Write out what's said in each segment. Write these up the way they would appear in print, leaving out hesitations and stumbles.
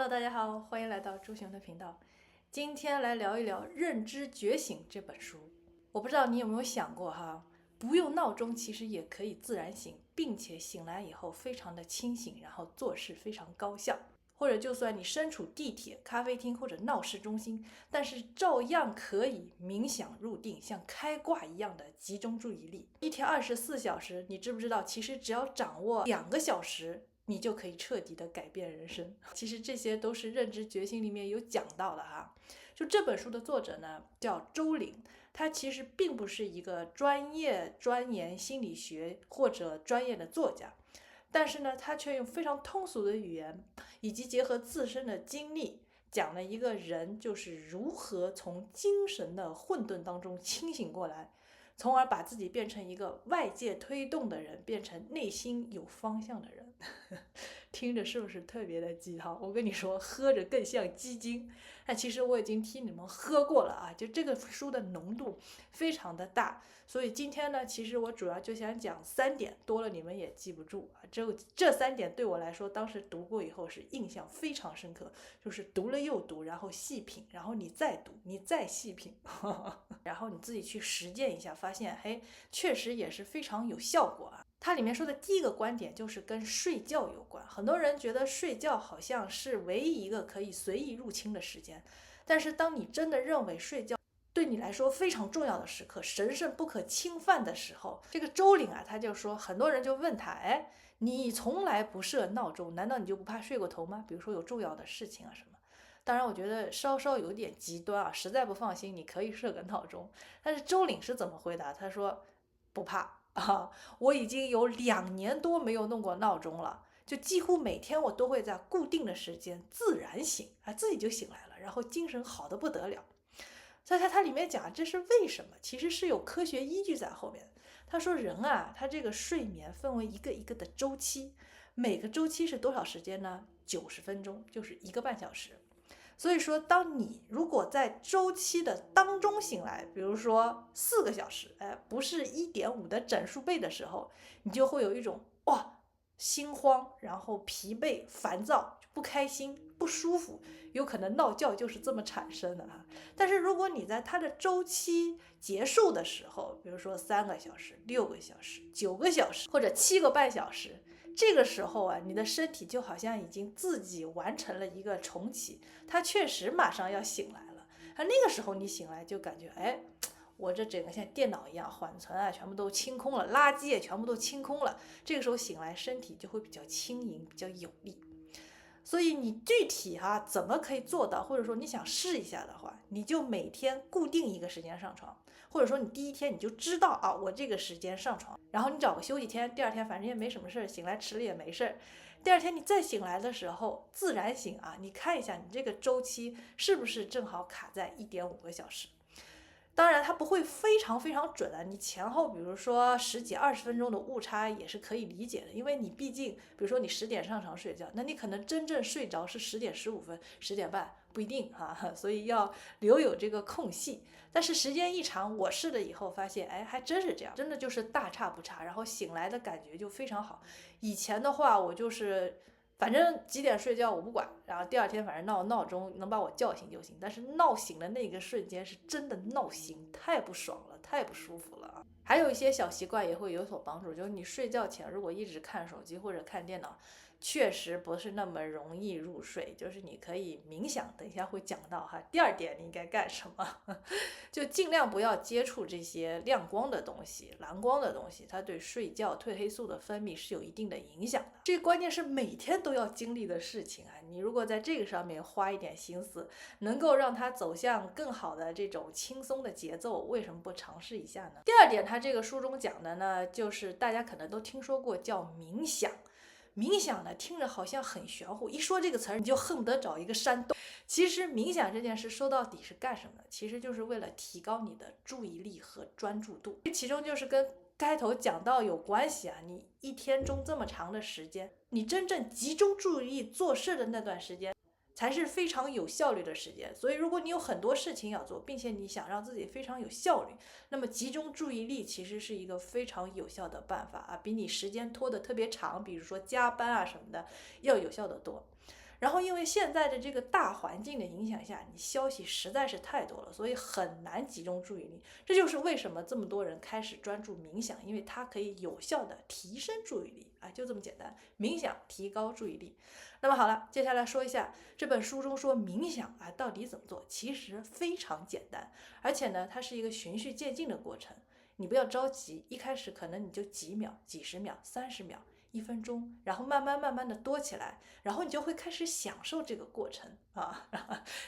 Hello，大家好，欢迎来到朱雄的频道。今天来聊一聊《认知觉醒》这本书。我不知道你有没有想过哈，不用闹钟其实也可以自然醒，并且醒来以后非常的清醒，然后做事非常高效。或者就算你身处地铁、咖啡厅或者闹市中心，但是照样可以冥想入定，像开挂一样的集中注意力。一天24小时，你知不知道？其实只要掌握2个小时，你就可以彻底的改变人生。其实这些都是认知觉醒里面有讲到的哈。就这本书的作者呢叫周岭，他其实并不是一个专业钻研心理学或者专业的作家。但是呢，他却用非常通俗的语言，以及结合自身的经历，讲了一个人就是如何从精神的混沌当中清醒过来，从而把自己变成一个外界推动的人，变成内心有方向的人。听着是不是特别的鸡汤？我跟你说，喝着更像鸡精。但其实我已经替你们喝过了啊，就这个书的浓度非常的大。所以今天呢，其实我主要就想讲3点，多了你们也记不住啊。这3点对我来说，当时读过以后是印象非常深刻，就是读了又读，然后细品，然后你再读，你再细品，然后你自己去实践一下，发现嘿，确实也是非常有效果啊。它里面说的第一个观点就是跟睡觉有关，很多人觉得睡觉好像是唯一一个可以随意入侵的时间，但是当你真的认为睡觉对你来说非常重要的时刻，神圣不可侵犯的时候，这个周岭啊，他就说，很多人就问他，哎，你从来不设闹钟，难道你就不怕睡过头吗？比如说有重要的事情啊什么。当然，我觉得稍稍有点极端啊，实在不放心，你可以设个闹钟。但是周岭是怎么回答？他说不怕啊，我已经有2年多没有弄过闹钟了，就几乎每天我都会在固定的时间自然醒啊，自己就醒来了，然后精神好的不得了。所以它里面讲这是为什么，其实是有科学依据在后面。他说人啊，他这个睡眠分为一个一个的周期，每个周期是多少时间呢？90分钟，就是1个半小时。所以说，当你如果在周期的当中醒来，比如说4个小时，哎，不是1.5的整数倍的时候，你就会有一种哇心慌，然后疲惫、烦躁、不开心、不舒服，有可能闹觉就是这么产生的啊。但是如果你在它的周期结束的时候，比如说3个小时、6个小时、9个小时或者7个半小时，这个时候啊，你的身体就好像已经自己完成了一个重启，它确实马上要醒来了。那个时候你醒来就感觉，哎，我这整个像电脑一样，缓存啊全部都清空了，垃圾也全部都清空了。这个时候醒来，身体就会比较轻盈，比较有力。所以你具体怎么可以做到，或者说你想试一下的话，你就每天固定一个时间上床，或者说你第一天你就知道啊，我这个时间上床，然后你找个休息天，第2天反正也没什么事，醒来迟了也没事。第2天你再醒来的时候自然醒啊，你看一下你这个周期是不是正好卡在1.5个小时。当然它不会非常非常准啊，你前后比如说10几20分钟的误差也是可以理解的，因为你毕竟比如说你10点上床睡觉，那你可能真正睡着是10点15分、10点半，不一定所以要留有这个空隙。但是时间一长，我试了以后发现，哎，还真是这样，真的就是大差不差，然后醒来的感觉就非常好。以前的话，我就是反正几点睡觉我不管，然后第2天反正闹钟能把我叫醒就行，但是闹醒的那个瞬间是真的闹醒，太不爽了，太不舒服了啊！还有一些小习惯也会有所帮助，就是你睡觉前如果一直看手机或者看电脑，确实不是那么容易入睡，就是你可以冥想，等一下会讲到哈。第2点你应该干什么？就尽量不要接触这些亮光的东西、蓝光的东西，它对睡觉褪黑素的分泌是有一定的影响的。这关键是每天都要经历的事情啊！你如果在这个上面花一点心思，能够让它走向更好的这种轻松的节奏，为什么不尝试一下呢？第2点，它这个书中讲的呢，就是大家可能都听说过叫冥想。冥想呢，听着好像很玄乎，一说这个词儿你就恨不得找一个山洞。其实冥想这件事说到底是干什么的？其实就是为了提高你的注意力和专注度，其中就是跟开头讲到有关系啊。你一天中这么长的时间，你真正集中注意力做事的那段时间，才是非常有效率的时间。所以如果你有很多事情要做，并且你想让自己非常有效率，那么集中注意力其实是一个非常有效的办法啊，比你时间拖得特别长，比如说加班啊什么的，要有效的多。然后因为现在的这个大环境的影响下，你消息实在是太多了，所以很难集中注意力。这就是为什么这么多人开始专注冥想，因为它可以有效的提升注意力啊，就这么简单。冥想提高注意力。那么好了，接下来说一下这本书中说冥想啊到底怎么做，其实非常简单，而且呢，它是一个循序渐进的过程。你不要着急，一开始可能你就几秒、几十秒、30秒。1分钟，然后慢慢的多起来，然后你就会开始享受这个过程啊！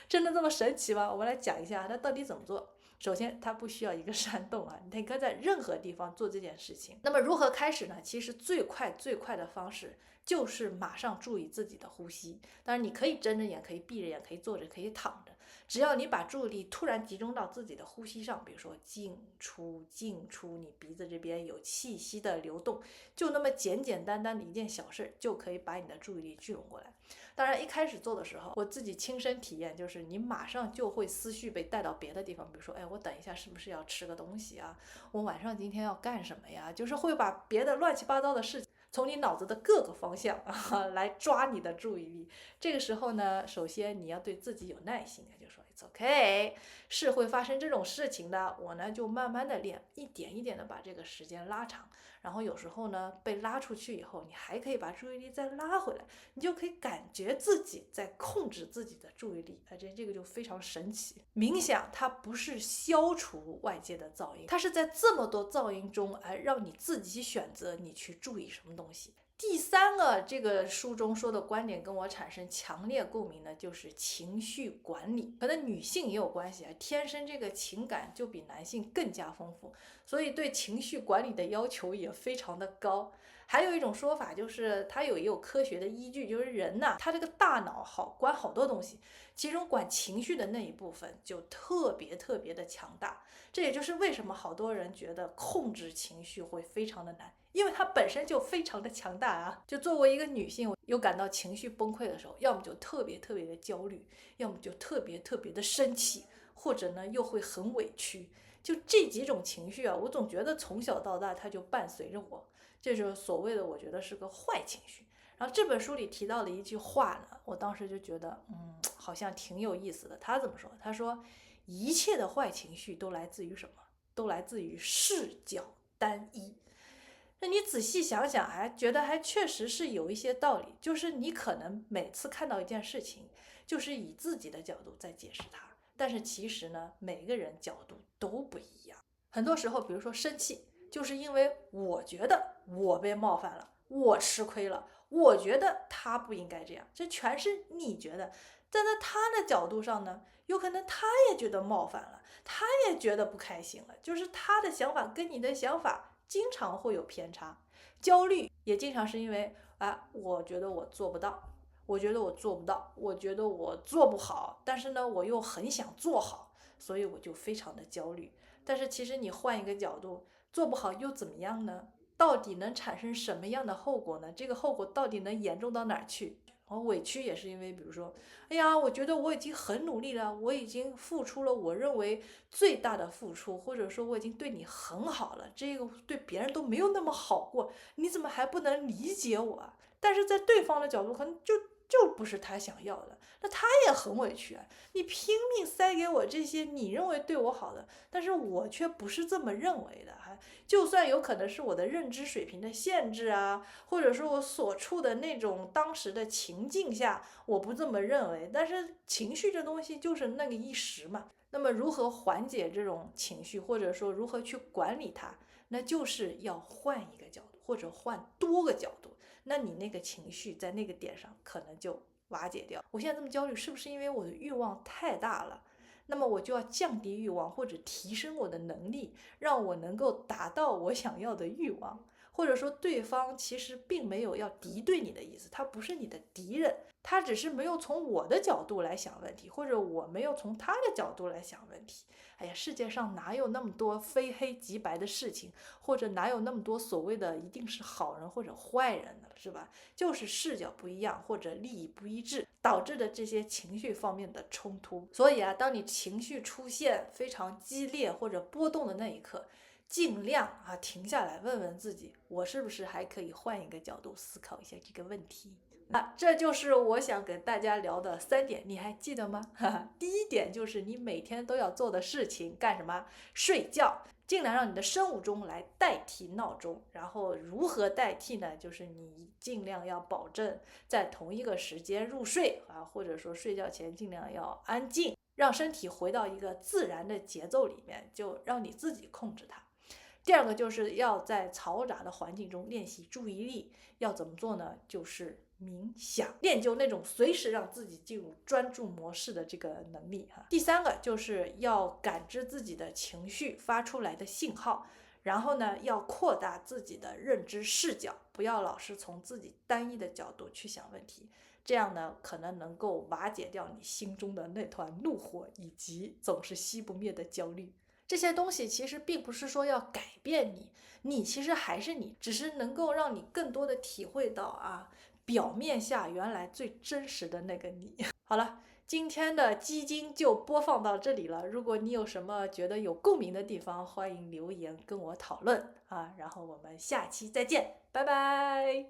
真的这么神奇吗？我们来讲一下它到底怎么做。首先，它不需要一个山洞啊，你可以在任何地方做这件事情。那么如何开始呢？其实最快的方式就是马上注意自己的呼吸。当然，你可以睁着眼，可以闭着眼，可以坐着，可以躺着。只要你把注意力突然集中到自己的呼吸上，比如说进出，你鼻子这边有气息的流动，就那么简单的一件小事，就可以把你的注意力聚拢过来。当然，一开始做的时候，我自己亲身体验，就是你马上就会思绪被带到别的地方，比如说，哎，我等一下是不是要吃个东西啊？我晚上今天要干什么呀？就是会把别的乱七八糟的事情从你脑子的各个方向来抓你的注意力。这个时候呢，首先你要对自己有耐心，就说 It's OK， 是会发生这种事情的。我呢就慢慢的练，一点一点的把这个时间拉长。然后有时候呢被拉出去以后，你还可以把注意力再拉回来，你就可以感觉自己在控制自己的注意力。这个就非常神奇。冥想它不是消除外界的噪音，它是在这么多噪音中，让你自己选择你去注意什么东西。第三个，这个书中说的观点跟我产生强烈共鸣的，就是情绪管理。可能女性也有关系啊，天生这个情感就比男性更加丰富，所以对情绪管理的要求也非常的高。还有一种说法就是，它也有科学的依据，就是人呐，他这个大脑管好多东西，其中管情绪的那一部分就特别的强大。这也就是为什么好多人觉得控制情绪会非常的难。因为它本身就非常的强大啊！就作为一个女性，有感到情绪崩溃的时候，要么就特别的焦虑，要么就特别的生气，或者呢又会很委屈。就这几种情绪啊，我总觉得从小到大它就伴随着我，这就是所谓的我觉得是个坏情绪。然后这本书里提到了一句话呢，我当时就觉得好像挺有意思的。他怎么说？他说一切的坏情绪都来自于什么？都来自于视角单一。那你仔细想想，觉得还确实是有一些道理。就是你可能每次看到一件事情，就是以自己的角度在解释它，但是其实呢，每个人角度都不一样。很多时候，比如说生气，就是因为我觉得我被冒犯了，我吃亏了，我觉得他不应该这样，这全是你觉得。站在他的角度上呢，有可能他也觉得冒犯了，他也觉得不开心了，就是他的想法跟你的想法经常会有偏差。焦虑也经常是因为我觉得我做不到，我觉得我做不到，我觉得我做不好，但是呢我又很想做好，所以我就非常的焦虑。但是其实你换一个角度，做不好又怎么样呢？到底能产生什么样的后果呢？这个后果到底能严重到哪儿去？然后委屈也是因为，比如说，哎呀，我觉得我已经很努力了，我已经付出了我认为最大的付出，或者说我已经对你很好了，这个对别人都没有那么好过，你怎么还不能理解我啊？但是在对方的角度，可能就不是他想要的，那他也很委屈啊！你拼命塞给我这些你认为对我好的，但是我却不是这么认为的哈。就算有可能是我的认知水平的限制啊，或者说我所处的那种当时的情境下，我不这么认为。但是情绪这东西就是那个一时嘛。那么如何缓解这种情绪，或者说如何去管理它，那就是要换一个角度，或者换多个角度。那你那个情绪在那个点上可能就瓦解掉。我现在这么焦虑，是不是因为我的欲望太大了？那么我就要降低欲望，或者提升我的能力，让我能够达到我想要的欲望。或者说对方其实并没有要敌对你的意思，他不是你的敌人，他只是没有从我的角度来想问题，或者我没有从他的角度来想问题。哎呀，世界上哪有那么多非黑即白的事情，或者哪有那么多所谓的一定是好人或者坏人呢，是吧？就是视角不一样，或者利益不一致导致的这些情绪方面的冲突。所以当你情绪出现非常激烈或者波动的那一刻，尽量停下来问问自己，我是不是还可以换一个角度思考一下这个问题。这就是我想跟大家聊的3点，你还记得吗？第一点就是你每天都要做的事情，干什么？睡觉，尽量让你的生物钟来代替闹钟。然后如何代替呢？就是你尽量要保证在同一个时间入睡或者说睡觉前尽量要安静，让身体回到一个自然的节奏里面，就让你自己控制它。第二个就是要在嘈杂的环境中练习注意力，要怎么做呢？就是冥想，练就那种随时让自己进入专注模式的这个能力哈。第三个就是要感知自己的情绪发出来的信号，然后呢，要扩大自己的认知视角，不要老是从自己单一的角度去想问题，这样呢，可能能够瓦解掉你心中的那团怒火，以及总是熄不灭的焦虑。这些东西其实并不是说要改变你，你其实还是你，只是能够让你更多的体会到表面下原来最真实的那个你。好了，今天的基金就播放到这里了。如果你有什么觉得有共鸣的地方，欢迎留言跟我讨论然后我们下期再见，拜拜。